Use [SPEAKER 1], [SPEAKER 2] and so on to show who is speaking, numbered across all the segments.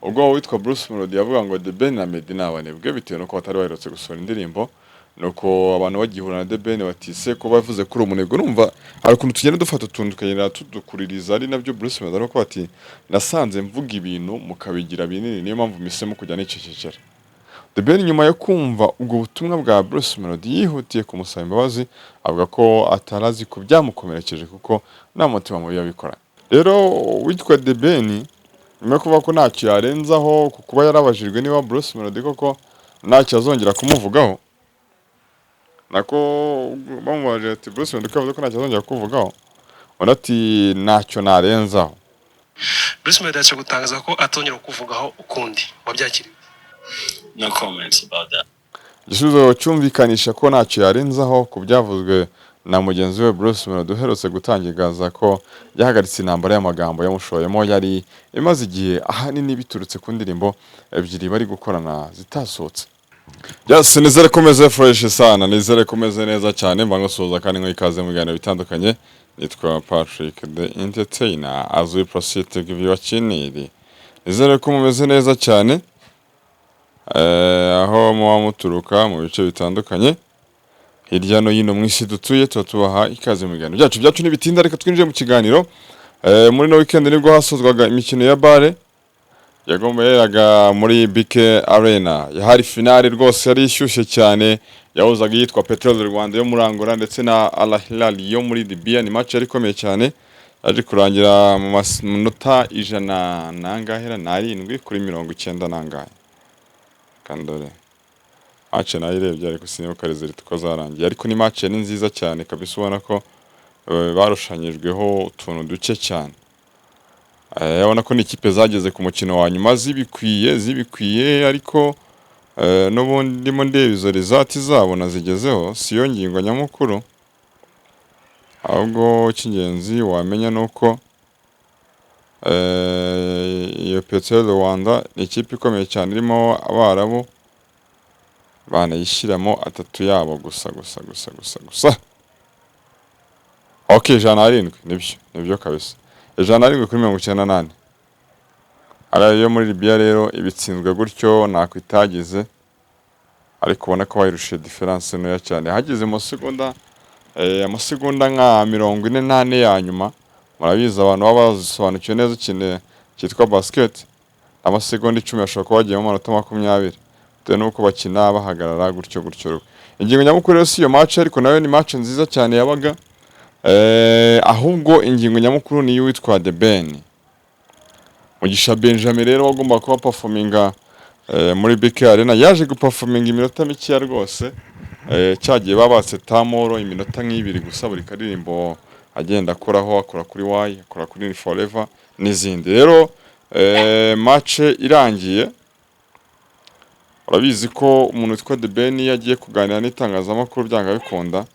[SPEAKER 1] ubwo witwa Bruce Melody yavuga ngo The Ben na Meddy nabanebwe bitewe nuko batari baherutse gusohora indirimbo nuko abantu bagihura na The Ben batise ko bavuze kuri umunebwe numva hari ukuntu tugenda dufata utuntu tukagenda tudukuririza ari nabyo Bruce Melody ariko ati nasanze mvuga ibintu mukabigira binini niyo mpamvu misemo kujya nicecekera. The Ben nyuma yo kumva ubwo butumwa bwa Bruce Melody yihutiye kumusaba imbabazi avuga ko atarazi ko byamukomerekeje kuko nta mutima mubi yabikora. Rero witwa The Ben nyuma yo kuvuga ko ntacyo yarenzaho kuba yarabajijwe niba Bruce Melody koko ntacyo azongera kumuvugaho nako bamubaje ati Bruce Melody kavuze ko ntacyo azongera kuvugaho undi ati ntacyo narenzaho.
[SPEAKER 2] Bruce Melody yaje gutangaza ko atongera kuvugaho ukundi wabyakiriye.
[SPEAKER 3] No comments about that.
[SPEAKER 1] Igisubizo cyumvikanisha ko ntacyo yarenzaho ku byavuzwe na mugenzi we Bruce Melody uherutse gutangaza ko yahagaritse intambara y'amagambo yamushoyemo yari imaze igihe ahanini biturutse ku ndirimbo ebyiri bari gukorana zitasohotse. Yes, nizere komeze fresh sana, nizere komeze neza cyane mbangosoza kandi nk'ikaze mu biganiro bitandukanye. Nitwa Patrick the Entertainer as we proceed to give you a channel. Nizere ko mumeze neza cyane aho muba muturuka mu bice bitandukanye hirya no hino mu isi dutuye tubaha ikaze mu biganiro byacu nibitinda reka twinjire mu kiganiro. Muri no weekend nibwo hasozwaga imikino ya bare yagombaga muri BK Arena yahari finale rwose yari ishyushye cyane yahuzaga yitwa Petrol Rwanda yo muri Angola ndetse na Al Hilal yo muri Libya. Ni match yari ikomeye cyane yaje kurangira mu minota 100 nangahera na 7 kuri 90 nangahe kandore match nayirebye ariko sinibuka result ko zarangiye ariko ni match ni nziza cyane kabisa ubona ko barushanyijweho utuntu duce cyane. Yabona ko ni ikipe zageze ku mukino wa nyuma zibikwiye ariko n'ubundi ndimo ndeba izo result zabona zigezeho siyo ngingo nyamukuru ahubwo cy'ingenzi wamenya nuko iyo Petrol Rwanda ni ikipe ikomeye cyane irimo Abarabu banayishyiramo atatu yabo gusa. Okay, 107 nibyo kabisa 107 kuri 98 arayo muri Libya rero ibitsinzwe gutyo nakwitagize ariko ubona ko bayirushe difference no ya cyane hagize mu segonda amasegonda nka 48 ya nyuma murabiza abantu babasobanukiwe neza ikine cyitwa basket amasegonda 10 yashobora kuba bagiye mu manota 20 bitewe nuko bakina bahagarara gutyo. Ingingo nyamukuru rero si iyo match ariko nayo ni match nziza cyane yabaga ahubwo ingingo nyamukuru ni witwa The Ben. Mugisha Benjamin rero wagomba kuba performinga muri BK Arena yaje guperforminga iminota mike rwose cyagiye babatse tamoro iminota nk'ibiri gusa buri karirimbo agenda akora kuri Why akora kuri Forever n'izindi. Rero match irangiye urabizi ko umuntu witwa The Ben yagiye kuganira n'itangazamakuru byanga bikunda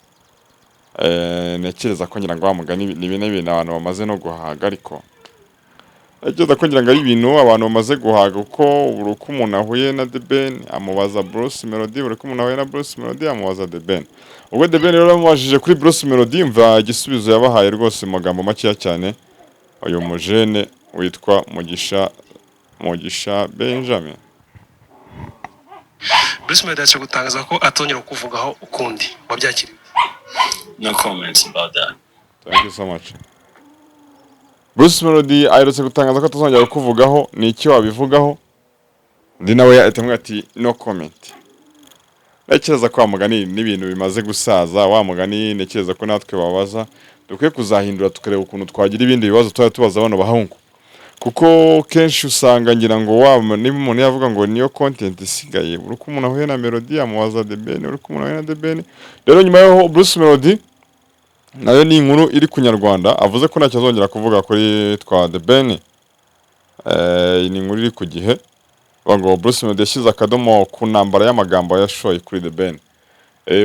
[SPEAKER 1] nekereza ko ngira ngo bamugani ni bintu abantu bamaze no guhaga ariko ageza ko ngira ngo ari ibintu abantu bamaze guhaga uko uruko umuntu ahuye na The Ben amubaza Bruce Melody uruko umuntu ahuye na Bruce Melody amubaza The Ben. Ubwo The Ben rero bamubajije kuri Bruce Melody mva igisubizo yabahaye rwose mu magambo make cyane uyu mujene witwa Mugisha Benjamin.
[SPEAKER 2] Bruce Melody yaje gutangaza ko atongera kuvugaho ukundi wabyakiriye.
[SPEAKER 3] No comments about that.
[SPEAKER 1] Thank you so much. Bruce Melody aherutse gutangaza ko atazongera kuvugaho ni icyo wabivugaho ndi nawe yatemwe ati no comment. Nekereza ko amugani n'ibintu bimaze gusaza wa mugani nekereza ko natwe babaza dukwiye kuzahindura tukareba ukuntu twagira ibindi bibazo tubaza bano bahungu kuko kenshi usanga ngira ngo niba umuntu yavuga ngo niyo content isigaye uruko umuntu ahuye na Melody amubaza The Ben uruko umuntu ahuye na The Ben. Rero nyuma yaho Bruce Melody nayo ni inkuru iri ku Nyarwanda avuze ko ntacyo azongera kuvuga kuri twa The Ben. Ni inkuru iri ku Gihe ngo Bruce Melody yashyize akadomo ku ntambara y'amagambo yashoye kuri The Ben.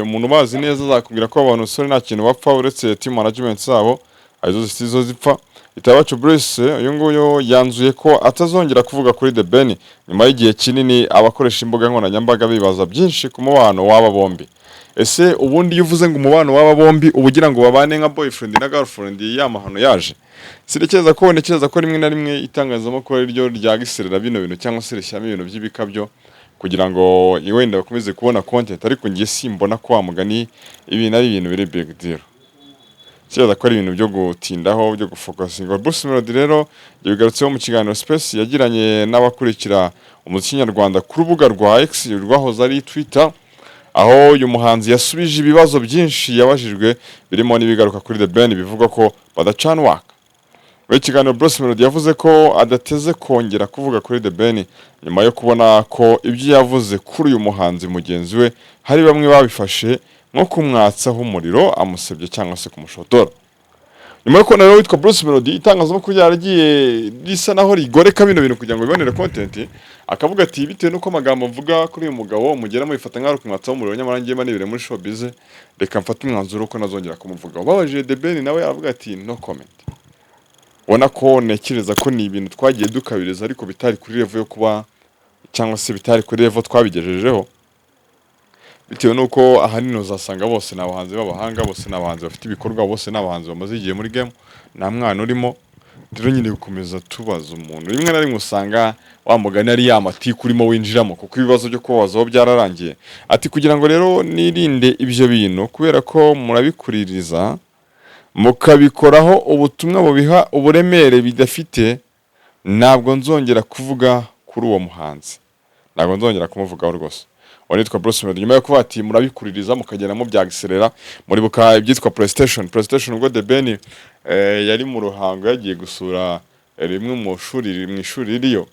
[SPEAKER 1] Umuntu bazi neza azakubwira ko abantu sore nta kintu bapfa uretse team management zabo arizo zisizo zipfa. Itabacu Bruce uyu nguyu yanzuye ko atazongera kuvuga kuri The Ben nyuma y'igihe kinini abakoresha imbuga nkoranyambaga bibaza byinshi ku mubano w'aba bombi. Ese ubundi iyo uvuze ngo umubano w'aba bombi ubugira ngo babane nka boyfriend na girlfriend yamahano yaje? Ntekereza ko rimwe na rimwe itangazamakuru ari ryo ryagiserera bino bintu cyangwa se rishyamo ibintu by'ibikabyo kugira ngo wenda bakomeze kubona content, ariko ngiye simbona ko wamugani ibintu ari ibintu biri big deal. Ntekereza ko ari ibintu byo gutindaho byo gufocusinga. Bruce Melody rero yabigarutseho mu kiganiro Space yagiranye n'abakurikira umuziki nyarwanda ku rubuga rwa X rwahoze ari Twitter, aho uyu muhanzi yasubije ibibazo byinshi yabajijwe birimo n'ibigaruka kuri The Ben bivuga ko badacana waka. Muri kiganiro Bruce Melody yavuze ko adateze kongera kuvuga kuri The Ben nyuma yo kubona ko ibyo yavuze kuri uyu muhanzi mugenzi we hari bamwe babifashe nko kumwatsaho umuriro amusebye cyangwa se kumushotora. Nyuma yo kubona rero witwa Bruce Melody itangazamakuru ryaragiye risa naho rigoreka bino bintu kugira ngo bibonere content, akavuga ati bitewe nuko amagambo mvuga kuri uyu mugabo mugera mu ifata nk'aro kumwatsaho umuriro nyamara ngiye manibere muri showbiz, reka mfate umwanzuro ko nazongera kumuvuga. Babajije The Ben nawe aravuga ati no comment. Ubona ko nekereza ko ni ibintu twagiye dukabiriza ariko bitari kuri level yo kuba cyangwa se bitari kuri level twabigejejeho, bitewe nuko ahanini uzasanga bose n'abahanzi b'abahanga, bose n'abahanzi bafite ibikorwa, bose n'abahanzi bamaze igihe muri game, nta mwana urimo. Rero nyine gukomeza tubaza umuntu rimwe na rimwe usanga wamugana ari yamatiku urimo winjiramo kuko ibibazo byo kubazaho byararangiye. Ati kugira ngo rero nirinde ibyo bintu kubera ko murabikuririza mukabikoraho ubutumwa bubiha uburemere bidafite, ntabwo nzongera kuvuga kuri uwo muhanzi, ntabwo nzongera kumuvugaho rwose. Wanitwa Bruce Melody nyuma yo kuba ati murabikuririza mukageramo byagiserera muri buka ibyitwa PlayStation ubwo The Ben yari mu ruhango yagiye gusura rimwe mu ishuri ririyo,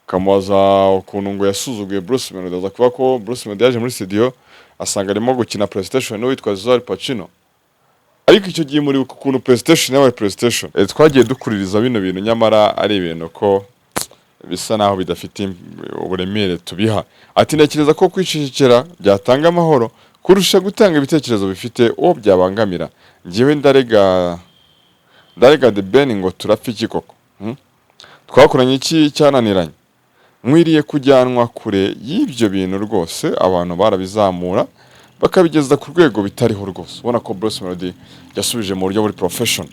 [SPEAKER 1] kamubaza ukuntu ngo yasuzuguye Bruce Melody, aza kuvuga ko Bruce Melody yaje muri studio asanga arimo gukina PlayStation n'uwitwa Al Pacino. Ariko icyo gihe muri ukuntu PlayStation yabaye PlayStation, twagiye dukuririza bino bintu nyamara ari ibintu ko bisa naho bidafite uburemere tubiha. Ati ntekereza ko kwicecekera byatanga amahoro kurusha gutanga ibitekerezo bifite uwo byabangamira. Ngiye ndarega The Ben ngo turapfa iki koko? Twakoranye iki cyananiranye? Mwiriye kujyanwa kure y'ibyo bintu rwose, abantu barabizamura bakabigeza ku rwego bitariho rwose. Ubona ko Bruce Melody yasubije mu buryo buri profession.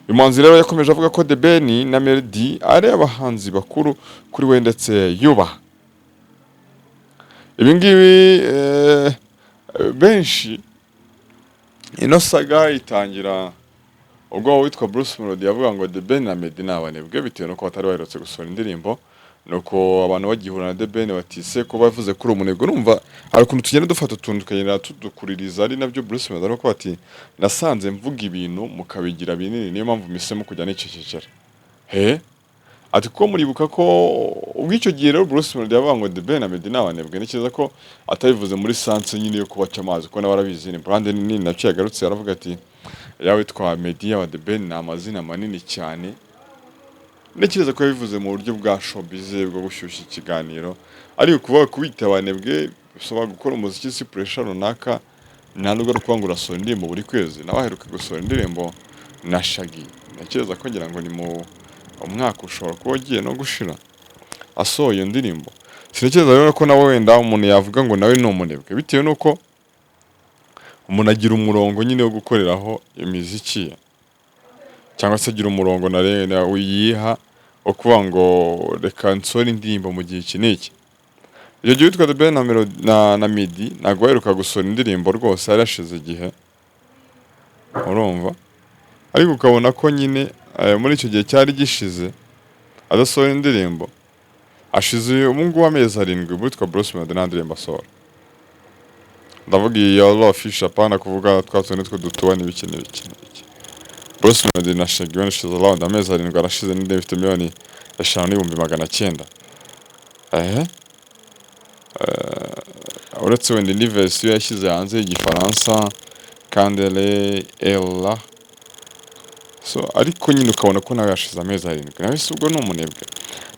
[SPEAKER 1] Uyu muhanzi rero yakomeje avuga ko The Ben na Melody ari abahanzi bakuru kuri we ndetse yubaha. Ibi ngibi benshi ino saga itangira ubwo witwa Bruce Melody yavuga ngo The Ben na Melody n'abanebwe bitewe nuko batari baherutse gusohora indirimbo, nuko abantu bagihura na The Ben batise ko bavuze kuri umunebwe. Numva hari ukuntu tugenda dufata utuntu tukagenda tudukuririza, ari nabyo Bruce Melody ariko ati nasanze mvuga ibintu mukabigira binini niyo mpamvu misemo kujya n'icecekera. Ati ko muribuka ko ubw'icyo gihe rero Bruce Melody yavuga ngo The Ben na Melody n'abanebwe, ntekereza ko atabivuze muri sanse nyine yo kubaca amazi ko n'abarabizi ni brand nini nacyo yagarutse aravuga ati yawe twa Melody wa The Ben ni amazina manini cyane. Ntekereza ko yabivuze mu buryo bwa showbiz bwo gushyushya ikiganiro, ariko kuvuga kubita abanebwe bisaba gukora umuziki si pressure runaka, nta nubwo ari kuvuga ngo urasohora indirimbo buri kwezi. Nawe aheruka gusohora indirimbo na Shaggy, ntekereza ko ngira ngo ni mu umwaka ushobora kuba ugiye no gushira asohoye iyo ndirimbo. Sintekereza rero ko nawe wenda umuntu yavuga ngo nawe ni umunebwe bitewe nuko umuntu agira umurongo nyine wo gukoreraho imiziki ye, cyangwa se agira umurongo na wiyiha wo kuvuga ngo reka nsore indirimbo mu gihe iki n'iki. Iyo gihe witwa The Ben na Melody ntabwo baheruka gusohora indirimbo rwose, yarashize igihe urumva, ariko ukabona ko nyine muri icyo gihe cyari gishize adasohora indirimbo, ashize umungu amezi 7 witwa Bruce Melody nta ndirimbo asohora. Ndavuga iyo official apana kuvuga twatone twe dutuba n'ibiki. Bruce Melody na Shaggy bashize around amezi 7 arashize n'indi ifite miliyoni 5,900. Uretse wenda indi version yashyize hanze y'igifaransa Candele Ella. So ariko nyine ukabona ko nawe yashize amezi 7, nawe si ubwo ni umunebwe.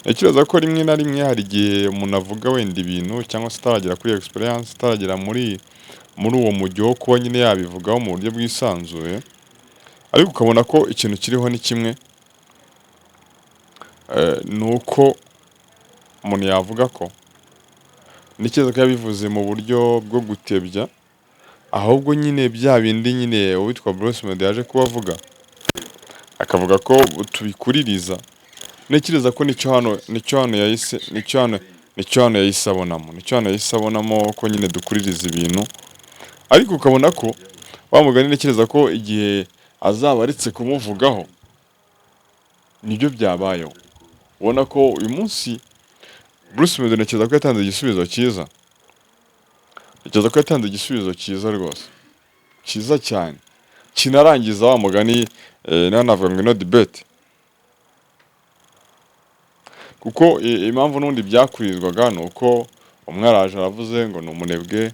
[SPEAKER 1] Ntekereza ko rimwe na rimwe hari igihe umuntu avuga wenda ibintu cyangwa se taragera kuri experience, taragera muri uwo mujyo wo kuba nyine yabivugaho mu buryo bwisanzuye, ariko ukabona ko ikintu kiriho ni kimwe, nuko umuntu yavuga ko n'ikibazo ko yabivuze mu buryo bwo gutebya, ahubwo nyine bya bindi nyine uwitwa Bruce Melody yaje kubavuga akavuga ko tubikuririza. Ntekereza ko nicyo hano yahise abonamo ko nyine dukuririza ibintu, ariko ukabona ko wa mugani ntekereza ko igihe azaba aretse kumuvugaho nibyo byabayeho. Ubona ko uyu munsi Bruce Melody ntekereza ko yatanze igisubizo cyiza, rwose cyiza cyane, kinarangiza wa mugani navuga ngo ino debate, kuko impamvu n'undi byakurizwaga ni uko umwe araje aravuze ngo ni umunebwe,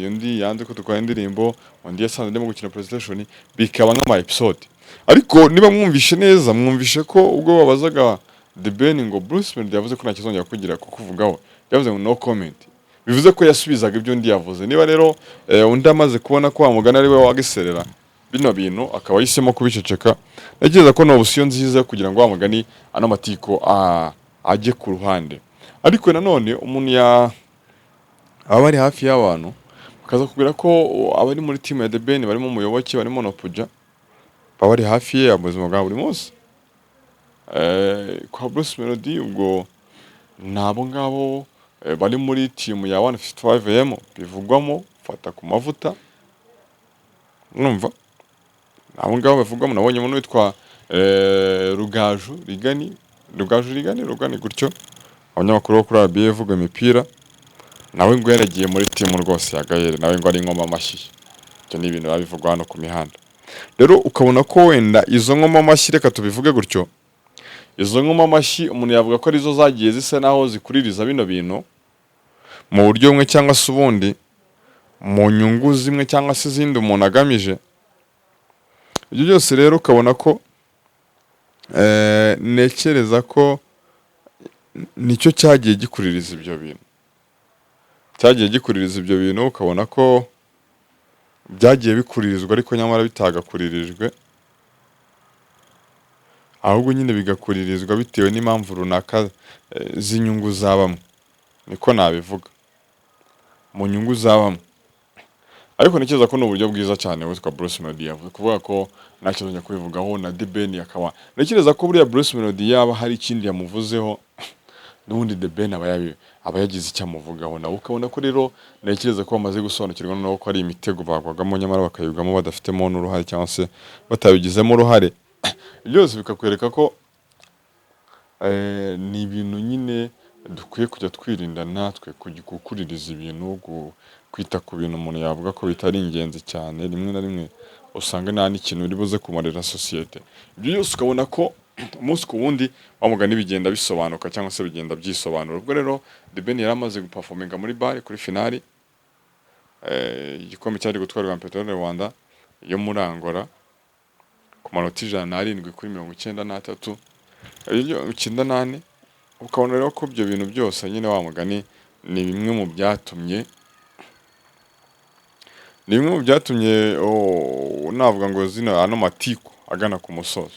[SPEAKER 1] undi yanze ko dukora indirimbo, undi yasanze ndimo gukina PlayStation, bikaba nk'ama episode. Ariko niba mwumvishe neza, mwumvishe ko ubwo babazaga The Ben ngo Bruce Melody yavuze ko nta kizongera kugira kukuvugaho, yavuze ngo no comment, bivuze ko yasubizaga ibyo undi yavuze. Niba rero undi amaze kubona ko wamugana ari we wagiserera bino bintu akaba yisemo kubiceceka, ntekereza ko no option nziza kugira ngo wamugani ano matiko ajye ku ruhande. Ariko nanone umuntu aba ari hafi y'abantu bakaza kubwira ko abari muri team ya The Ben barimo umuyoboke, barimo no Puja, baba ari hafi ye mu buzima bwa buri munsi. Kwa Bruce Melody ubwo nabo ngabo bari muri team ya 155am bivugwamo fata ku mavuta, numva abo ngabo bavugwamo. Nabonye umuntu witwa Rugaju Rigani gutyo, abanyamakuru bo kuri RBA vuga imipira, nawe ngo yaragiye muri team rwose ya Gael, nawe ngo ari ngoma amashyi. Ibyo ni ibintu babivugwa hano ku mihanda. Rero ukabona ko wenda izo ngoma amashyi, reka tubivuge gutyo, izo ngoma amashyi umuntu yavuga ko arizo zagiye zisa naho zikuririza bino bintu mu buryo bumwe cyangwa se ubundi, mu nyungu zimwe cyangwa se izindi umuntu agamije. Ibyo byose rero ukabona ko nekereza ko nicyo cyagiye gikuririza ibyo bintu, ukabona ko byagiye bikuririzwa ariko nyamara bitagakuririjwe, ahubwo nyine bigakuririzwa bitewe n'impamvu runaka z'inyungu za bamwe, niko nabivuga, mu nyungu za bamwe. Ariko ntekereza ko ni uburyo bwiza cyane witwa Bruce Melody yavuze kuvuga ko nta kizongera kubivugaho na The Ben akaba. Ntekereza ko buriya Bruce Melody yaba hari ikindi yamuvuzeho n'ubundi The Ben aba yagize icyo amuvugaho, nawe ukabona ko rero ntekereza ko bamaze gusobanukirwa noneho ko ari imitego bagwagamo nyamara bakayigwamo badafitemo n'uruhare cyangwa se batabigizemo uruhare. Byose bikakwereka ko ni ibintu nyine dukwiye kujya twirinda natwe gukuririza ibintu, kwita ku bintu umuntu yavuga ko bitari ingenzi cyane. Rimwe na rimwe usanga nta n'ikintu uri buze kumarira sosiyete. Ibyo byose ukabona ko umunsi ku wundi wamugani bigenda bisobanuka cyangwa se bigenda byisobanura. Ubwo rero The Ben yari amaze guperforminga muri bare kuri finali, igikombe cyari gutwarwa na Petrol Rwanda yo muri Angola ku manota 107 kuri 93, 98. Ukabona rero ko ibyo bintu byose nyine wamugani ni bimwe mu byatumye navuga ngo ano matiko agana ku musozo,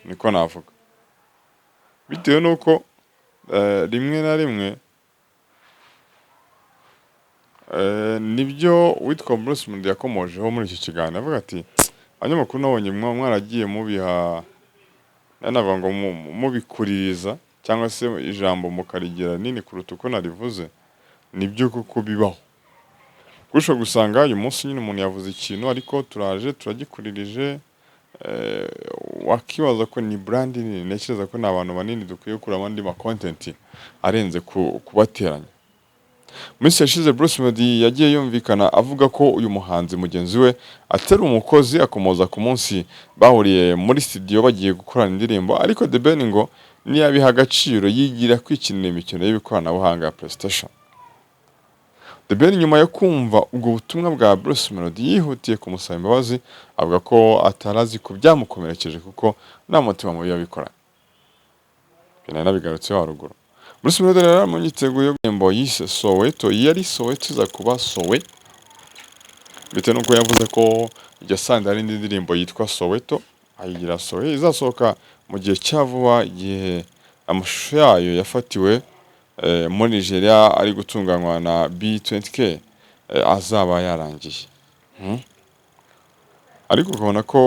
[SPEAKER 1] niko navuga, bitewe nuko rimwe na rimwe nibyo witwa Bruce Melody yakomojeho muri iki kiganiro, avuga ati abanyamakuru nabonye mwaragiye mubiha, navuga ngo mubikuririza cyangwa se ijambo mukarigira nini kuruta uko narivuze. Nibyo kuko bibaho, kurusha gusanga uyu munsi nyine umuntu yavuze ikintu ariko turaje turagikuririje, wakibaza ko ni brand nini. Ntekereza ko n'abantu banini dukwiye kuramo andi ma content arenze kubateranya. Minsi yashize Bruce Melody yagiye yumvikana avuga ko uyu muhanzi mugenzi we atari umukozi, akomoza ku munsi bahuriye muri studio bagiye gukorana indirimbo, ariko The Ben ngo niyabiha agaciro yigira kwikinira imikino y'ibikoranabuhanga ya PlayStation. The Ben nyuma yo kumva ubwo butumwa bwa Bruce Melody yihutiye kumusaba imbabazi, avuga ko atarazi ko byamukomerekeje kuko nta mutima mubi yabikora. Bina nabigarutse haruguru. Bruce Melody rero mu yiteguye indirimbo yise Soweto, yari Soweto iza kuba Sowe bitewe nuko yavuze ko iryo sandi hari indi ndirimbo yitwa Soweto ayigira Sowe izasohoka mu gihe cya vuba igihe amashusho yayo yafatiwe muri Nigeria ari gutunganywa na B20K azaba yarangiye. Ariko ukabona ko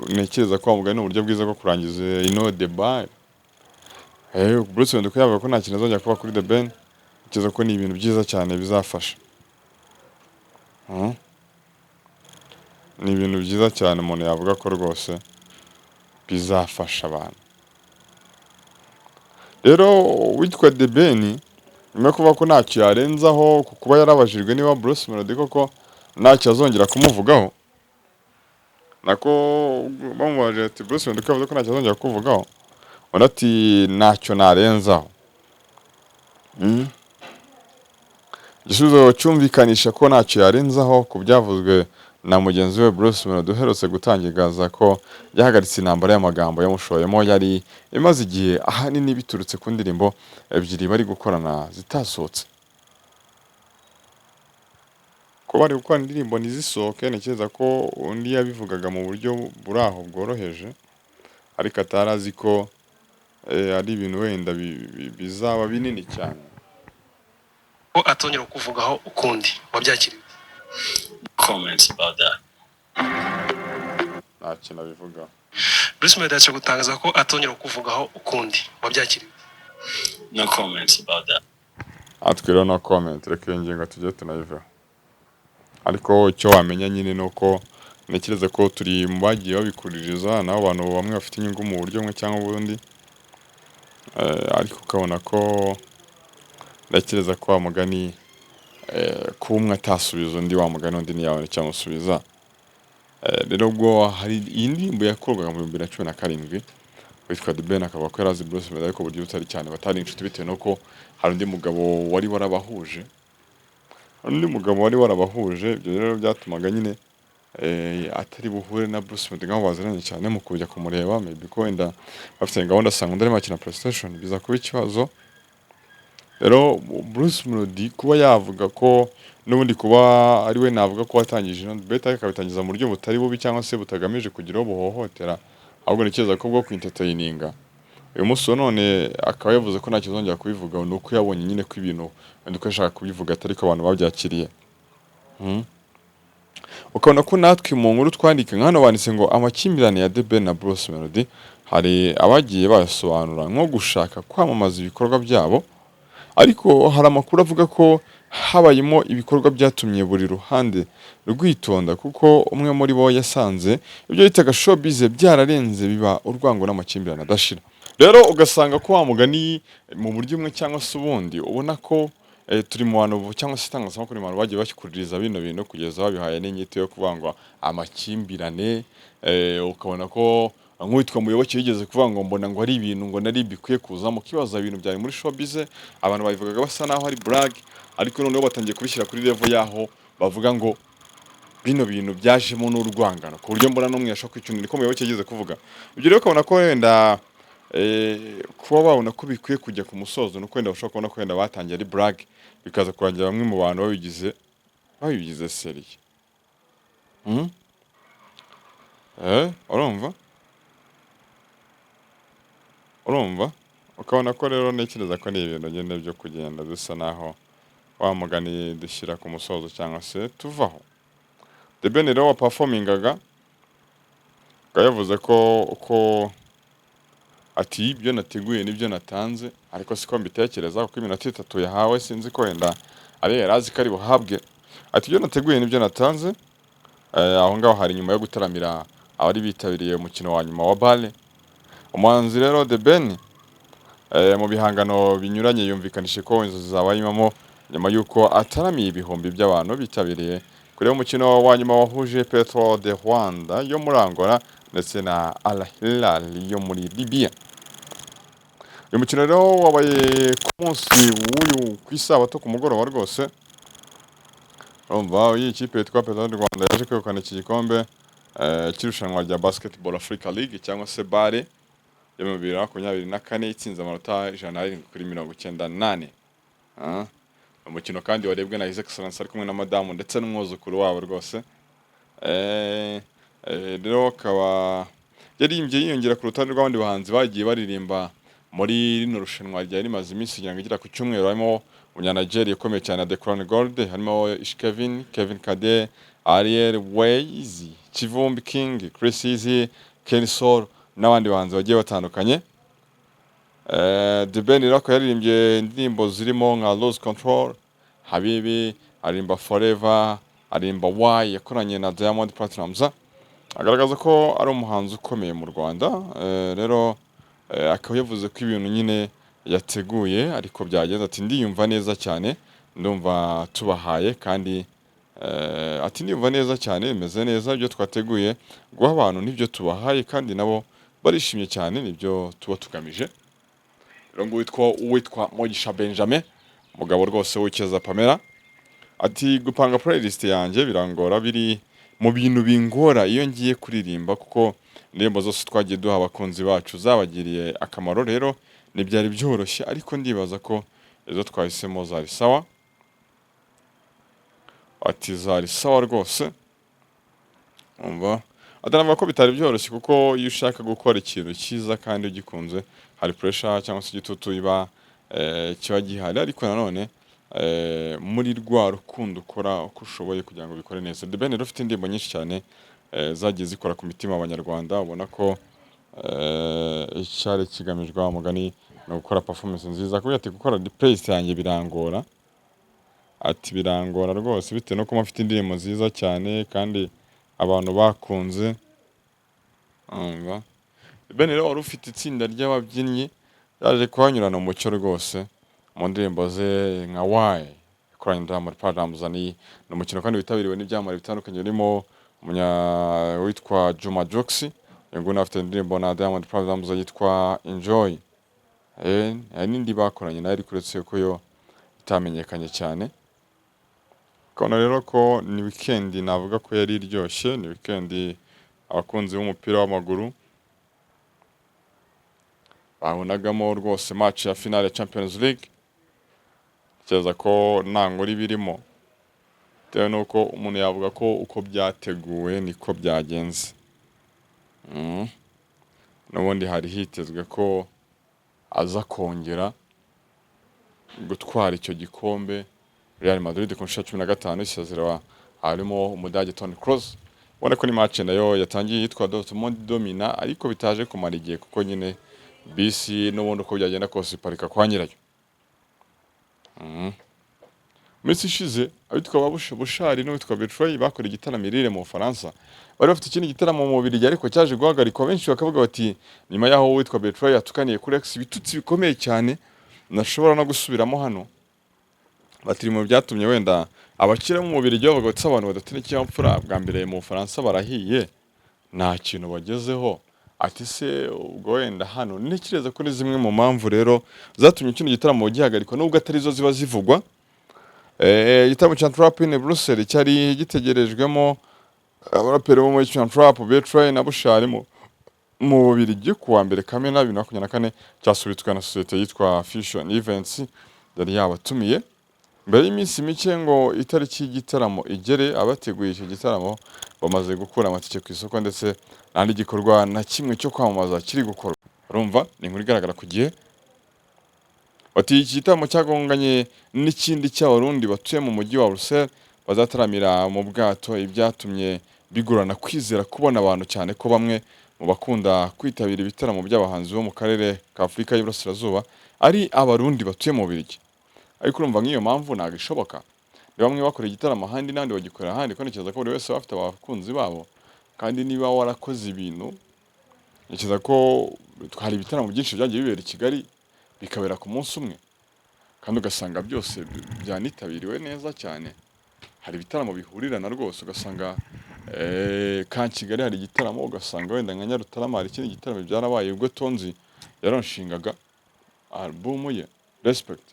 [SPEAKER 1] ntekereza ko wamugana uburyo bwiza bwo kurangiza ino debate. Bruce Melody ko yavuga ko nta kintu azongera kuba kuri The Ben, ntekereza ko ni ibintu byiza cyane bizafasha. Ni ibintu byiza cyane umuntu yavuga ko rwose bizafasha abantu. Rero witwa The Ben nyuma yo kuvuga ko ntacyo yarenzaho ku kuba yarabajijwe niba Bruce Melody koko ntacyo azongera kumuvugaho, nako bamubajije ati Bruce Melody ko yavuze ko ntacyo azongera kuvugaho, undi ati ntacyo narenzaho. Igisubizo cyumvikanisha ko ntacyo yarenzaho ku byavuzwe na mugenzi we Bruce Melody uherutse gutangaza ko yahagaritse intambara y'amagambo yamushoyemo yari imaze igihe ahanini biturutse ku ndirimbo ebyiri bari gukorana zitasohotse. Ko bari gukora indirimbo ntizisohoke, ntekereza ko undi yabivugaga mu buryo buri aho bworoheje, ariko atarazi ko ari ibintu wenda bizaba binini cyane.
[SPEAKER 2] Ko atongera kuvugaho ukundi wabyakiriye.
[SPEAKER 3] Comments about that.
[SPEAKER 1] Nta kintu abivugaho.
[SPEAKER 2] Bruce Melody yaje gutangaza ko atongera kuvugaho ukundi wabyakiriye.
[SPEAKER 3] No comments about that.
[SPEAKER 1] Atwira no comment, reka iyo ngingo tujye tunayiveho. Ariko icyo wamenya nyine nuko ntekereza ko turi mu bagiye babikuririza naho abantu bamwe bafite inyungu mu buryo bumwe cyangwa ubundi, ariko ukabona ko ntekereza ko wamugani kuba umwe atasubiza undi wamugani undi ntiyabona icyo amusubiza. Rero ubwo hari iyi ndirimbo yakorwaga mu 2017 witwa The Ben akaba ko yarazi Bruce Melody ariko buryo butari cyane batari inshuti bitewe nuko hari undi mugabo wari warabahuje. Ibyo rero byatumaga nyine atari buhure na Bruce Melody ngaho baziranye cyane mu kujya kumureba, maybe ko wenda bafite gahunda asanga undi arimo akina PlayStation biza kuba ikibazo. Rero Bruce Melody kuba yavuga ko n'ubundi kuba ari we navuga ko watangije ino debate akabitangiza mu buryo butari bubi cyangwa se butagamije kugira uwo buhohotera, ahubwo ntekereza ko bwo kwintetayininga. Uyu munsi none akaba yavuze ko ntacyo azongera kubivugaho, ni uko yabonye nyine ko ibintu wenda uko yashaka kubivuga atari ko abantu babyakiriye. Ukabona ko natwe mu nkuru twandika nk'hano banditse ngo amakimbirane ya The Ben na Bruce Melody hari abagiye bayasobanura nko gushaka kwamamaza ibikorwa byabo, ariko hari amakuru avuga ko habayemo ibikorwa byatumye buri ruhande rwitonda kuko umwe muri bo yasanze ibyo yitaga showbiz byararenze biba urwango n'amakimbirane adashira. Rero ugasanga ko wamugani mu buryo umwe cyangwa se ubundi ubona ko turi mu bantu cyangwa se itangazamakuru mu bantu bagiye bakikuririza bino bintu kugeza babihaye n'inyito yo kuvangwa amakimbirane. Ukabona ko nk'uwitwa Muyoboke yigeze kuvuga ngo mbona ngo ari ibintu ngo nari bikwiye kuzamo kibaza ibintu byari muri showbiz, abantu babivugaga basa naho ari brag, ariko noneho batangiye kubishyira kuri level yaho bavuga ngo bino bintu byajemo n'urwangano ku buryo mbona n'umwe yashaka kwicunira, niko Muyoboke yigeze kuvuga. Ibyo rero ukabona ko wenda kuba babona ko bikwiye kujya ku musozo nuko wenda bashobora kubona ko wenda batangiye ari brag bikaza kurangira bamwe mu bantu babigize seriye. Urumva ukabona ko rero ntekereza ko ni ibintu ngende byo kugenda dusa naho wamugani dushyira ku musozo cyangwa se tuvaho. The Ben rero wa performingaga yavuze ko ati ibyo nateguye nibyo natanze, ariko siko mbitekereza kuko iminota 3 yahawe sinzi ko wenda ari yarazi ko ari buhabwe. Ati ibyo nateguye nibyo natanze. Aho ngaho hari nyuma yo gutaramira abari bitabiriye umukino wa nyuma wa Bale. Umuhanzi rero The Ben mu bihangano binyuranye yumvikanishije ko inzozi zabayimamo nyuma yuko ataramiye ibihumbi by'abantu bitabiriye kureba umukino wa nyuma wahuje Petro de Rwanda yo muri Angola ndetse na Al Hilal yo muri Libya. Uyu mukino rero wabaye ku munsi w'uyu ku isabato ku mugoroba rwose. Urumva iyi kipe yitwa Petro de Rwanda yaje kwegukana iki gikombe cy'irushanwa rya Basketball Africa League cyangwa se Bale yo mu 2024 itsinze amanota 198. Umukino kandi warebwe na His Excellence ari kumwe na madamu ndetse n'umwuzukuru wabo rwose eh, rero akaba yaririmbye yiyongera ku rutonde rw'abandi bahanzi bagiye baririmba muri rino rushanwa ryari rimaze iminsi kugira ngo igera ku cyumweru, harimo umunyanigeria ukomeye cyane The Crown Gold, harimo Kevin Kade, Ariel Ways, Kivumbi King, Chris Easy, Ken Soul n'abandi bahanzi bagiye batandukanye. The Ben rero akaba yaririmbye indirimbo zirimo nka Lose Control, Habibi, aririmba Forever, aririmba Why yakoranye na Diamond Platnumz, agaragaza ko ari umuhanzi ukomeye mu Rwanda. Rero akaba yavuze ko ibintu nyine yateguye ariko byagenze, ati ndiyumva neza cyane, ndumva tubahaye kandi ati ndiyumva neza cyane, bimeze neza ibyo twateguye guha abantu n'ibyo tubahaye kandi nabo barishimye cyane, nibyo tuba tugamije. Rero ngo witwa Mugisha Benjamin, umugabo rwose w'Ikeza Pamela, ati gupanga playlist yanjye birangora, biri mu bintu bingora iyo ngiye kuririmba kuko indirimbo zose twagiye duha abakunzi bacu zabagiriye akamaro, rero ntibyari byoroshye ariko ndibaza ko izo twahisemo zari sawa. Ati zari sawa rwose, umva atanavuga ko bitari byoroshye kuko iyo ushaka gukora ikintu cyiza kandi ugikunze hari pressure cyangwa se igitutu iba kiba gihari, ariko nanone muri rwa rukundo ukora uko ushoboye kugira ngo bikore neza. The Ben ufite indirimbo nyinshi cyane zagiye zikora ku mitima y'abanyarwanda, ubona ko icyari kigamijwe umugani no gukora performance nziza. Kuko ati gukora playlist yanjye birangora, ati birangora rwose bitewe no kuba afite indirimbo nziza cyane kandi abantu bakunze. Ben rero wari ufite itsinda ry'ababyinnyi yaje kuhanyurana mu mucyo rwose mu ndirimbo ze nka Why yakoranye na Diamond Platnumz, ni umukino kandi witabiriwe n'ibyamamare bitandukanye, birimo witwa Juma Jux, ngo afite indirimbo na Diamond Platnumz yitwa Enjoy, hari n'indi bakoranye nayo ariko uretse ko yo itamenyekanye cyane. Kona rero ko ni weekend navuga ko yari iryoshye, ni weekend abakunzi b'umupira w'amaguru babonagamo rwose match ya finale ya Champions League. Cyeza ko nta nkuru birimo, bitewe nuko umuntu yavuga ko uko byateguwe niko byagenze. N'ubundi hari hitezwe ko aza kongera gutwara icyo gikombe Real Madrid ku nshuro 15 isezerwa, harimo umudage Toni Kroos. Ubona ko ni match nayo yatangiye yitwa Dortmund domina, ariko bitaje kumara igihe kuko nyine bisi n'ubundi uko byagenda kose iparika kwa nyirayo. Messi ishize abitwa Bushari n'uwitwa Betroy bakora igitaramo Lille mu Faransa, bari bafite ikindi gitaramo mu Bubiligi ariko cyaje guhagarikwa. Benshi bakavuga bati nyuma yaho uwitwa Betroy atukaniye kuri X ibitutsi bikomeye cyane nashobora no gusubiramo hano, batiri mu byatumye wenda abakira mu Bubiligi bavuga bati abantu badatenekeye amfura bwa mbere mu Faransa barahiye nta kintu bagezeho. Ati se ubwo wenda hano ntekereza ko ni zimwe mu mpamvu rero zatumye kino gitaramo gihagarikwa nubwo atari zo ziba zivugwa. Igitaramo cya Trap in Brussels cyari gitegerejwemo abaraperi bo muri Trap, Betroy na Bushari mu Bubiligi kuwa mbere Kamena 2024, cyasubitswe na societe yitwa Fusion Events yari yabatumiye. Mbere y'iminsi mike ngo itariki y'igitaramo igere, abateguye icyo gitaramo bamaze gukura amatike ku isoko ndetse nandi gikorwa na kimwe cyo kwamamaza kiri gukorwa. Urumva ni inkuru igaragara ku gihe. Bati iki gitaramo cyagonganye n'ikindi cy'abarundi batuye mu mujyi wa Brussels bazataramira mu bwato, ibyatumye bigorana kwizera kubona abantu cyane ko bamwe mu bakunda kwitabira ibitaramo by'abahanzi bo mu karere ka Afurika y'Iburasirazuba ari abarundi batuye mu Bubiligi. Ariko urumva nk'iyo mpamvu ntabwo ishoboka. Ni bamwe bakora igitaramo ahandi n'andi bagikorera ahandi, ko ntekereza ko buri wese bafite abakunzi babo, kandi niba warakoze ibintu ntekereza ko hari ibitaramo byinshi byagiye bibera i Kigali bikabera ku munsi umwe kandi ugasanga byose byanitabiriwe neza cyane. Hari ibitaramo bihurirana rwose ugasanga ka Kigali hari igitaramo, ugasanga wenda nka Nyarutarama hari ikindi gitaramo byarabaye ubwo Tonzi yaronshingaga album ye Respect.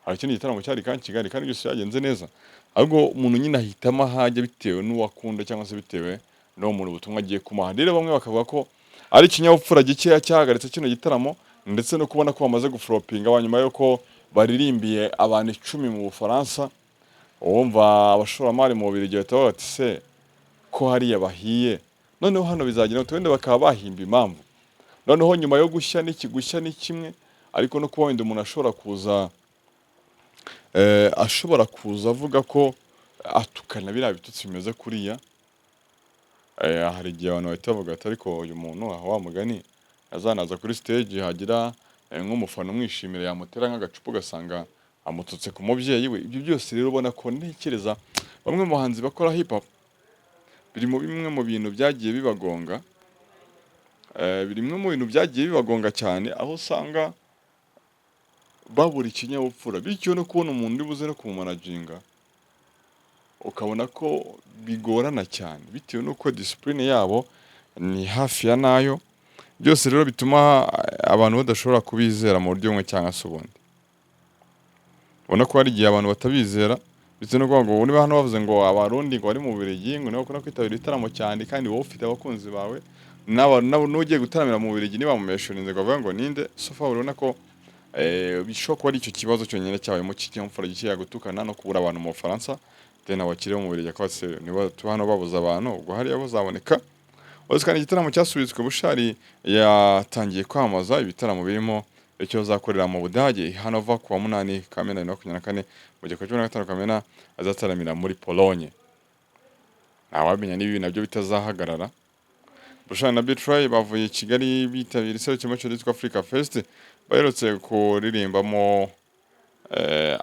[SPEAKER 1] Hari ikindi gitaramo cyari ka Kigali kandi byose byagenze neza, ahubwo umuntu nyine ahitamo ahajya bitewe n'uwakunda cyangwa se bitewe no mu butumwa agiye kumuha. Rero bamwe bakavuga ko ari ikinyabupfura gikeya cyahagaritse kino gitaramo ndetse no kubona ko bamaze guflopinga nyuma yuko baririmbiye abantu 10 mu Bufaransa. Wumva abashoramari mu Bubiligi bahita bati se ko hariya bahiye, noneho hano bizagira ngo wenda bakaba bahimba impamvu, noneho nyuma yo gushya ni kimwe, ariko no kuba wenda umuntu ashobora kuza avuga ko atukana biriya bitutsi bimeze kuriya. Hari igihe abantu bahita bavuga ati ariko uyu muntu aha wa mugani azanaza kuri stage hagira nk'umufana umwishimira yamutera nk'agacupa ugasanga amututse ku mubyeyi we. Ibyo byose rero ubona ko ntekereza bamwe mu bahanzi bakora hip hop biri mu bimwe mu bintu byagiye bibagonga, cyane, aho usanga babura ikinyabupfura, bityo no kubona umuntu uri buze no kumumanaginga ukabona ko bigorana cyane bitewe n'uko discipline yabo ni hafi ya nayo. Byose rero bituma abantu badashobora kubizera mu buryo bumwe cyangwa se ubundi. Ubona ko hari igihe abantu batabizera ndetse no kuvuga ngo niba hano bavuze ngo abarundi ngo bari mu Bubiligi ngo nibo bakunda kwitabira ibitaramo cyane kandi wowe ufite abakunzi bawe n'ugiye gutaramira mu Bubiligi niba mumeshurinze ngo bavuga ngo ninde sofa. Urabona ko bishobora kuba ari icyo kibazo cyonyine cyabayemo cy'ikinyamfura gikeya gutukana no kubura abantu mu Bufaransa, then abakiriya mu Bubiligi akaba se niba hano babuza abantu ubwo hariya bazaboneka. Kandi igitaramo cyasubitswe Bushari yatangiye kwamaza ibitaramo birimo icyo zakorera mu Budage Hanover kuwa 8 Kamena 2024 mu gihe kwa 15 Kamena azataramira muri Pologne. Ntawamenya niba nabyo bitazahagarara. Bushari na Betray bavuye Kigali bitabira iserukiramuco ryitwa Africa Fest, baherutse kuririmbamo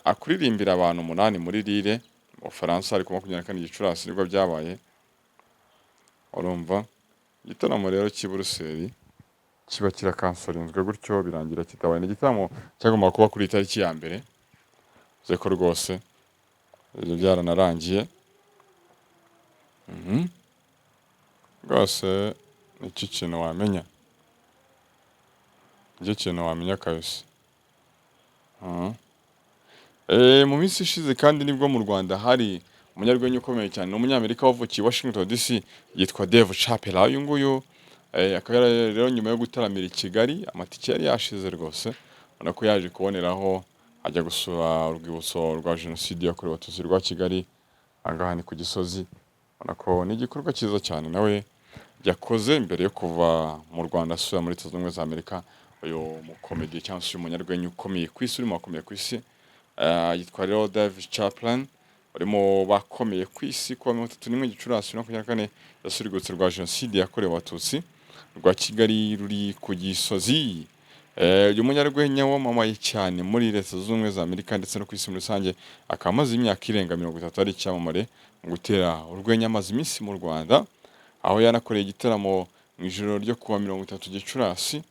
[SPEAKER 1] akuririmbira abantu 8 muri Lille mu Faransa, ariko 24 Gicurasi nibwo byabaye. Urumva igitaramo rero cy'i Buruseli kiba kirakansorinzwe gutyo birangira kitabaye. N'igitaramo cyagomba kuba kuri tariki ya mbere zeko rwose ibyo byaranarangiye. Rwose iki kintu wamenya, nicyo kintu wamenya kabisa. Mu minsi ishize kandi nibwo mu Rwanda hari umunyarwenya ukomeye cyane n'umunyamerika wavukiye Washington DC yitwa Dave Chappelle. Uyu nguyu akaba rero nyuma yo gutaramira i Kigali amatike yari yashize rwose, ubona ko yaje kuboneraho ajya gusura urwibutso rwa jenoside yakorewe Abatutsi rwa Kigali angaha ni ku Gisozi. Ubona ko ni igikorwa cyiza cyane nawe yakoze mbere yo kuva mu Rwanda asubira muri Leta Zunze Ubumwe za Amerika. Uyu mukomedi cyangwa se umunyarwenya ukomeye ku isi, urimo akomeye ku isi, yitwa rero Dave Chappelle, urimo bakomeye ku isi. Kuwa 31 Gicurasi 2024 yasura urwibutso rwa jenoside yakorewe Abatutsi rwa Kigali ruri ku Gisozi. Uyu munyarwenya wamamaye cyane muri Leta Zunze Ubumwe za Amerika ndetse no ku isi muri rusange, akaba amaze imyaka irenga 30 ari icyamamare mu gutera urwenya. Amaze iminsi mu Rwanda aho yanakoreye igitaramo mu ijoro ryo kuwa 30 Gicurasi.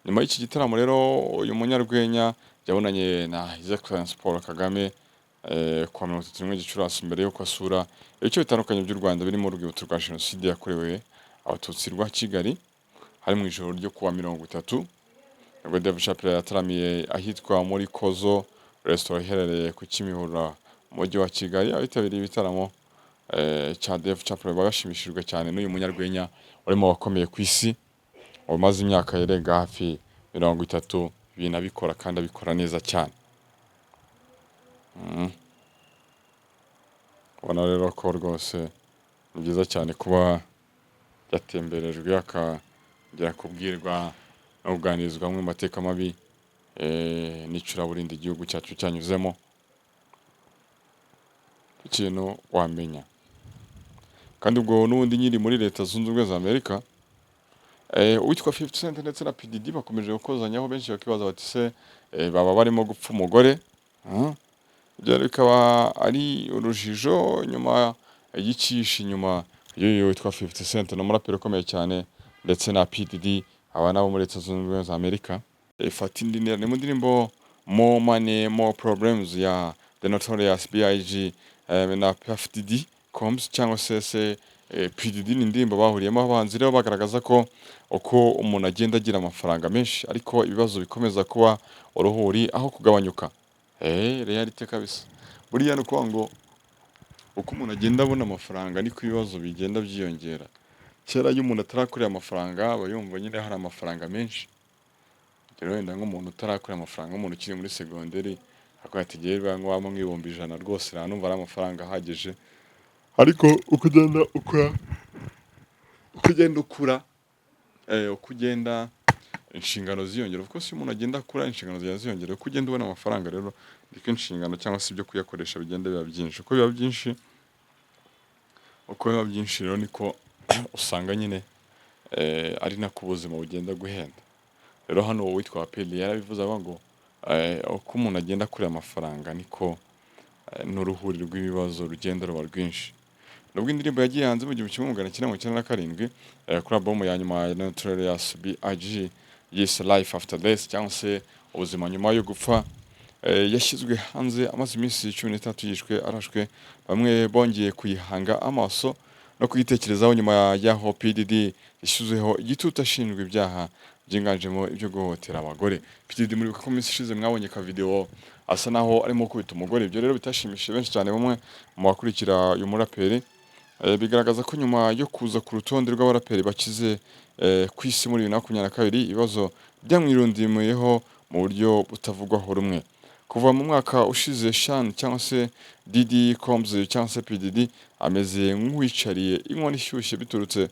[SPEAKER 1] Nyuma y'iki gitaramo rero uyu munyarwenya yabonanye na His Excellency Paul Kagame kuwa 31 Gicurasi mbere yo kwasura ibice bitandukanye by'u Rwanda birimo urwibutso rwa jenoside yakorewe Abatutsi rwa Kigali. Hari mu ijoro ryo kuwa 30 nibwo Dave Chappelle yataramiye ahitwa muri Kozo Restaurant iherereye ku Kimihurura mu mujyi wa Kigali. Abitabiriye ibitaramo cya Dave Chappelle bagashimishijwe cyane n'uyu munyarwenya urimo wakomeye ku isi, umaze imyaka irenga hafi 30 binabikora kandi abikora neza cyane. Ubona rero ko rwose ni byiza cyane kuba yatemberejwe akajya kubwirwa no kuganirizwa amwe mu mateka mabi n'icuraburindi igihugu cyacu cyanyuzemo. Ikintu wamenya kandi ubwo n'ubundi nyiri muri Leta Zunze Ubumwe za Amerika, uwitwa 50 Cent ndetse na PDD bakomeje gukozanyaho, benshi bakibaza bati se baba barimo gupfa umugore. Ibyo bikaba ari urujijo nyuma y'ikishi nyuma y'uyu witwa 50 Cent n'umuraperi ukomeye cyane ndetse na PDD, aba nabo muri Leta Zunze Ubumwe za Amerika. Fata indi ni mu ndirimbo More Money More Problems ya The Notorious B.I.G na Puff Diddy Combs cyangwa se PDD. ni indirimbo bahuriyemo abahanzi rero bagaragaza ko uko umuntu agenda agira amafaranga menshi ariko ibibazo bikomeza kuba uruhuri aho kugabanyuka. Reality kabisa. Buriya no kuvuga ngo uko umuntu agenda abona amafaranga niko ibibazo bigenda byiyongera. Kera iyo umuntu atarakorera amafaranga aba yumva nyine hari amafaranga menshi. Rero wenda nk'umuntu utarakorera amafaranga, nk'umuntu ukiri muri segonderi akaba yategerwa ngo waba nk'ibihumbi 100 rwose numva ari amafaranga ahagije ariko ukugenda ukura ukugenda inshingano ziyongera. Of course iyo umuntu agenda akura inshingano ziyongera, uko ugenda ubona amafaranga rero niko inshingano cyangwa se ibyo kuyakoresha bigenda biba byinshi. Uko biba byinshi rero niko usanga nyine ari nako ubuzima bugenda guhenda. Rero hano uwitwa Pele yarabivuze avuga ngo uko umuntu agenda akurira amafaranga niko n'uruhuri rw'ibibazo rugenda ruba rwinshi. Nubwo indirimbo yagiye hanze mu 1997 kuri album ya nyuma ya Notorious B.I.G Yes Life After Death cyangwa se ubuzima nyuma yo gupfa, yashyizwe hanze amaze iminsi 13 yishwe arashwe, bamwe bongeye kuyihanga amaso no kuyitekerezaho nyuma y'aho PDD yashyizeho igitutu ashinjwa ibyaha byinganjemo ibyo guhohotera abagore. PDD muri ko minsi ishize mwabonye ka video asa naho arimo kubita umugore, ibyo rero bitashimishije benshi cyane bamwe mu bakurikira uyu muraperi. Bigaragaza ko nyuma yo kuza ku rutonde rw'abaraperi bakize ku isi muri 2022 ibibazo byamwirundimuyeho mu buryo butavugwaho rumwe. Kuva mu mwaka ushize Sean cyangwa se Diddy Combs cyangwa se PDD ameze nk'uwicariye inkoni ishyushye biturutse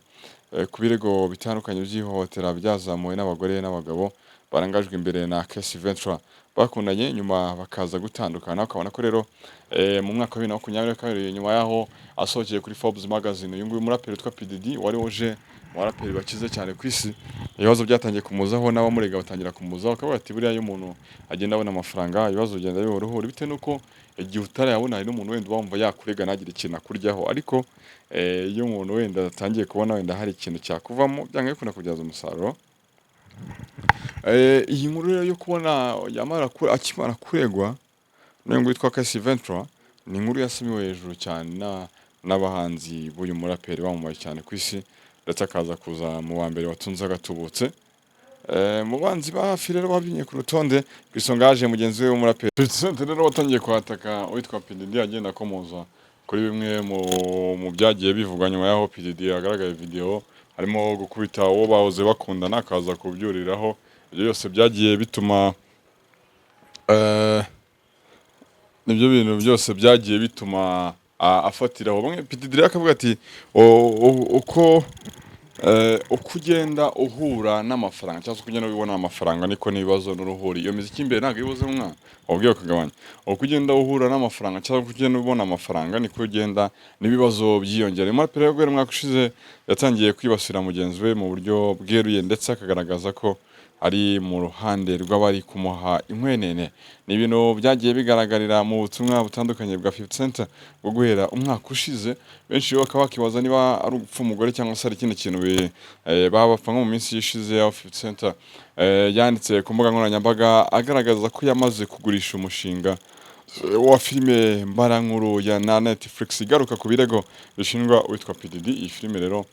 [SPEAKER 1] ku birego bitandukanye by'ihohotera byazamuwe n'abagore n'abagabo barangajwe imbere na Casey Ventura. Bakundanye nyuma bakaza gutandukana, ukabona ko rero mu mwaka wa 2022 nyuma yaho asohokeye kuri Forbes magazine uyu nguyu muraperi witwa PDD wari uje mu baraperi bakize cyane ku isi, ibibazo byatangiye kumuzaho n'abamurega batangira kumuzaho, akavuga ati buriya iyo umuntu agenda abona amafaranga ibibazo bigenda bihoraho bitewe nuko igihe utarayabona hari n'umuntu wenda wumva yakurega nagira ikintu akuryaho, ariko iyo umuntu wenda atangiye kubona wenda hari ikintu cyakuvamo byanga bikunda kubyaza umusaruro. Iyi nkuru rero yo kubona akimara kuregwa n'uyu nguyu witwa Casey Ventura ni inkuru yasimiwe hejuru cyane n'abahanzi b'uyu muraperi bamamaye cyane ku isi, ndetse akaza kuza mu wa mbere watunze agatubutse. Mu banzi ba hafi rero babyinye ku rutonde ku isonga haje mugenzi we w'umuraperi 50 Cent rero watangiye kwataka uwitwa PDD agenda akomoza kuri bimwe mu byagiye bivugwa nyuma y'aho PDD agaragaye video harimo gukubita uwo bahoze bakundana akaza kubyuriraho. Ibyo byose byagiye bituma nibyo bintu byose byagiye bituma afatiraho. Bamwe PDD akavuga ati uko ugenda uhura n'amafaranga cyangwa kugenda ubibona amafaranga niko n'ibibazo n'uruhuri. Iyo miziki imbere ntabwo ibuze umwana wabwiye kugabanya. Uko ugenda uhura n'amafaranga cyangwa kugenda ubona amafaranga niko ugenda n'ibibazo byiyongera. Umuraperi rero guhera umwaka ushize yatangiye kwibasira mugenzi we mu buryo bweruye, ndetse akagaragaza ko ari mu ruhande rw'abari kumuha inkwenene. Ni ibintu byagiye bigaragarira mu butumwa butandukanye bwa 50 Cent bwo guhera umwaka ushize. Benshi bakaba bakibaza niba ari ugupfa umugore cyangwa se ari ikindi kintu baba bapfa nko mu minsi yishize aho 50 Cent yanditse ku mbuga nkoranyambaga agaragaza ko yamaze kugurisha umushinga wa filime mbarankuru ya Netflix igaruka ku birego bishinjwa witwa PDD. Iyi filime rero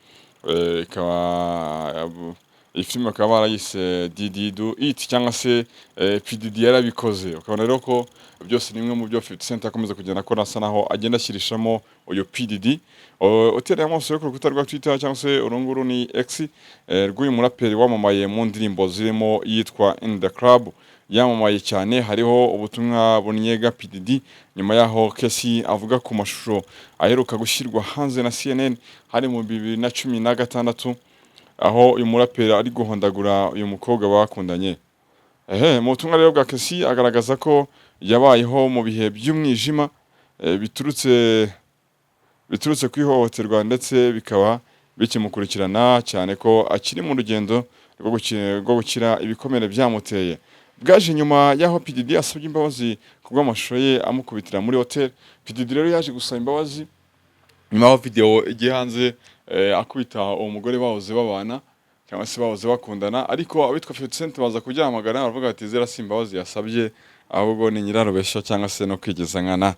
[SPEAKER 1] iyi filime akaba barayise Diddy Do It cyangwa se PDD yarabikoze. Ukabona rero ko byose ni bimwe mu byo 50 Cent akomeza kugenda akora asa naho agenda ashyirishamo uyu PDD. Utereye amaso yo ku rukuta rwa Twitter cyangwa se urunguru ni X rw'uyu muraperi wamamaye mu ndirimbo zirimo yitwa In The Club yamamaye cyane, hariho ubutumwa bunyega PDD nyuma yaho Casey avuga ku mashusho aheruka gushyirwa hanze na CNN hari mu 2016 aho uyu muraperi ari guhondagura uyu mukobwa bakundanye. Mu butumwa rero bwa Casey agaragaza ko yabayeho mu bihe by'umwijima biturutse kwihohoterwa, ndetse bikaba bikimukurikirana cyane ko akiri mu rugendo rwo gukira ibikomere byamuteye. Bwaje nyuma yaho PDD asabye imbabazi kubw'amashusho ye amukubitira muri hotel. PDD rero yaje gusaba imbabazi nyuma y'aho video igiye hanze akubita uwo mugore bahoze babana cyangwa se bahoze bakundana, ariko abitwa 50 Cent baza kubyamagana baravuga ati zera simbabazi yasabye ahubwo ni nyirarubeshya cyangwa se no kwigeza nkana.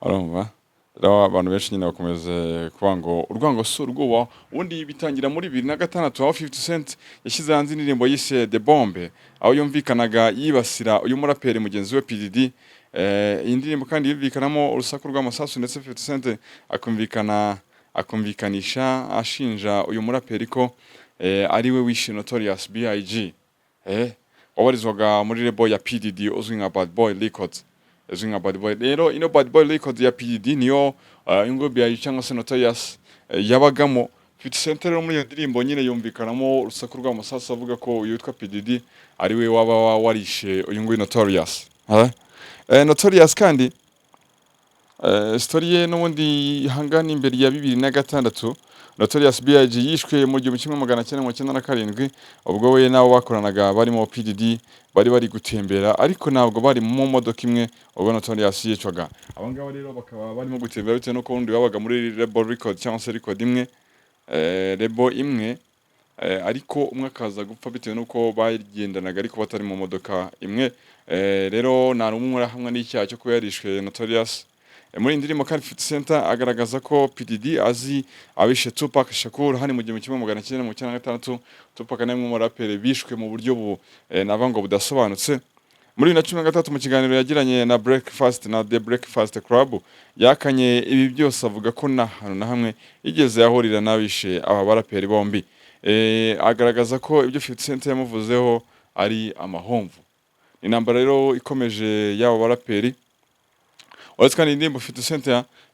[SPEAKER 1] Urumva rero abantu benshi nyine bakomeze kuvuga ngo urwango si urwuba. Ubundi bitangira muri 2006 aho 50 Cent yashyize hanze indirimbo yise The Bomb aho yumvikanaga yibasira uyu muraperi mugenzi we PDD. Iyi ndirimbo kandi yumvikanamo urusaku rw'amasasu, ndetse 50 Cent akumvikanisha ashinja uyu muraperi ko ari we wishe Notorious B.I.G wabarizwaga muri label ya PDD uzwi nka Bad Boy Records. izwi nka Bad Boy. Rero ino Bad Boy Records ya PDD niyo ingobyi yayo cyangwa se Notorious yabagamo. 50 Cent rero muri iyo ndirimbo nyine yumvikanamo urusaku rw'amasasu avuga ko uyu witwa PDD ari we waba warishe uyu nguyu Notorious. Notorious kandi story ye n'ubundi hangana imbere ya 2006 Notorious B.I.G yishwe mu 1997 ubwo we nawe bakoranaga barimo PDD bari gutembera ariko ntabwo bari mu modoka imwe ubwo Notorious yicwaga. Abangaba rero bakaba barimo gutembera bitewe no kundi babaga muri label record cyangwa se record imwe label imwe ariko umwe akaza gupfa bitewe nuko bagendanaga ariko batari mu modoka imwe. Rero nta rumwe hamwe n'icyaha cyo kuba yarishwe Notorious. Muri indirimbo kandi 50 Cent agaragaza ko PDD azi abishe Tupac Shakur hani mu 1996 Tupac namwe mu rapper bishwe mu buryo navango budasobanutse. Muri 2013 mu kiganiro yagiranye na Breakfast na The Breakfast Club yakanye ibi byose avuga ko na hamwe igeze yahurira n'abishe aba baraperi bombi. Agaragaza ko ibyo 50 Cent yamuvuzeho ari amahomvu. Intambara rero ikomeje y'aba baraperi. Uretse kandi indirimbo 50 Cent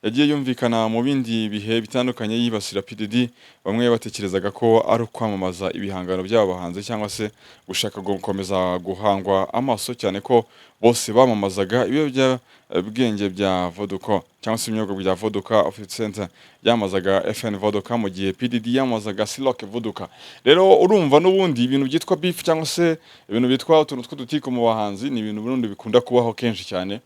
[SPEAKER 1] yagiye yumvikana mu bindi bihe bitandukanye yibasira PDD, bamwe batekerezaga ko ari kwamamaza ibihangano by'aba bahanze cyangwa se gushaka gukomeza guhangwa amaso cyane ko bose bamamazaga ibyo bwenge bya Vodka cyangwa se imyuga bya Vodka. 50 Cent yamazaga FN Vodka mu gihe PDD yamazaga Silock Vodka. Rero urumva n'ubundi ibintu byitwa beef cyangwa se ibintu bitwa utuntu tw'udutiko mu bahanzi ni ibintu burundi bikunda kubaho kenshi cyane.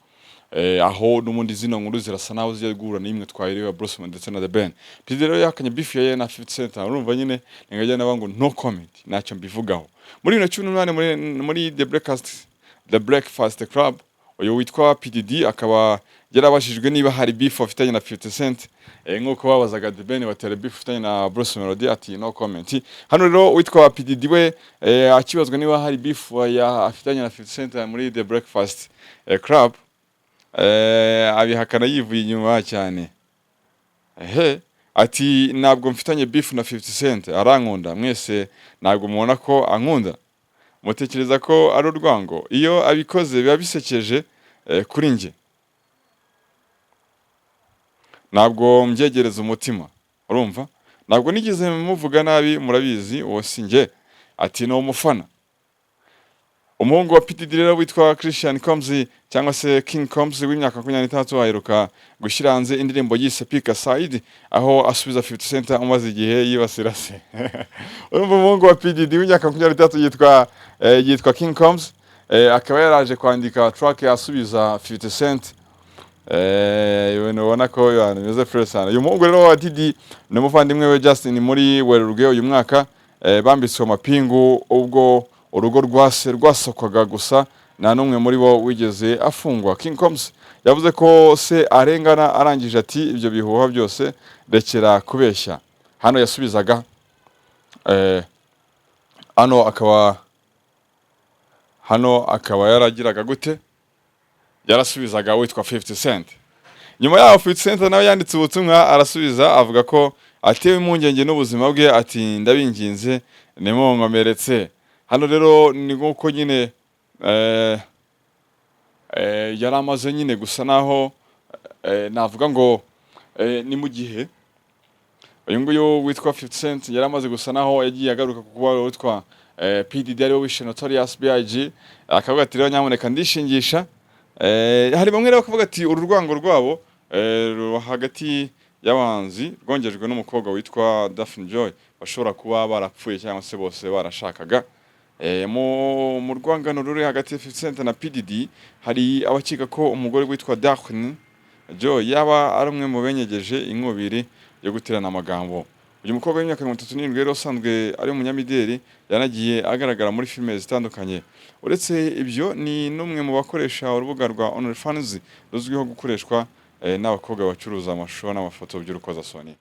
[SPEAKER 1] Aho n'umundi zino nkuru zirasa naho zigiye guhura n'imwe twayiriwe Bruce ndetse na The Ben. PDD rero yakanye beef ye na 50 Cent urumva nyine ngajya nabango no comment ntacyo mbivugaho. Muri 2018 muri The Breakfast Club uyu witwa PDD akaba yarabashijwe niba hari beef afitanye na 50 Cent nkuko babazaga The Ben batera beef afitanye na Bruce Melody ati no comment. Hano rero witwa PDD we akibazwa niba hari beef afitanye na 50 Cent muri The Breakfast Club abihakana yivuye inyuma cyane. Ati ntabwo mfitanye beef na 50 Cent arankunda mwese ntabwo mubona ko ankunda mutekereza ko ari urwango iyo abikoze biba bisekeje kuri nge ntabwo mbyegereza umutima urumva ntabwo nigeze muvuga nabi murabizi uwo singe ati no umufana. Umuhungu wa PDD rero witwa Christian Combs cyangwa se King Combs w'imyaka 23 aheruka gushyira hanze indirimbo yise Pick a Side aho asubiza 50 Cent umaze igihe yibasira se. Umuhungu wa PDD w'imyaka 23 yitwa King Combs akaba yaraje kwandika track asubiza 50 Cent. Ubona ko bimeze fresh cyane. Uyu muhungu rero wa DD n'umuvandimwe we Justin muri Werurwe uyu mwaka bambitswe amapingu ubwo urugo rwasokwaga gusa nta n'umwe muri bo wigeze afungwa. King Combs yavuze ko se arengana arangije ati ibyo bihuha byose rekera kubeshya. Hano yasubizaga hano akaba yaragiraga gute yarasubizaga witwa 50 Cent. Nyuma yaho 50 Cent nawe yanditse ubutumwa arasubiza avuga ko atewe impungenge n'ubuzima bwe ati ndabinginze nimunkomeretse. Hano rero ni nkuko nyine yaramaze nyine gusa naho navuga ngo ni mu gihe uyu nguyu witwa 50 Cent yaramaze gusa naho yagiye agaruka kuba witwa PDD ari we wishe Notorious B.I.G akavuga ati rero nyamuneka ndishingisha. Hari bamwe rero bakavuga ati uru rwango rwabo hagati y'abanzi rwongejwe n'umukobwa witwa Daphne Joy bashobora kuba barapfuye cyangwa se bose barashakaga. Mu rwangano ruri hagati ya 50 Cent na PDD hari abakeka ko umugore witwa Daphne Joy yaba ari umwe mu benyegeje inkubiri yo guterana amagambo. Uyu mukobwa w'imyaka 37 rero usanzwe ari umunyamideli yanagiye agaragara muri filime zitandukanye. Uretse ibyo ni numwe mu bakoresha urubuga rwa OnlyFans ruzwiho gukoreshwa n'abakobwa bacuruza amashusho n'amafoto by'urukozasoni.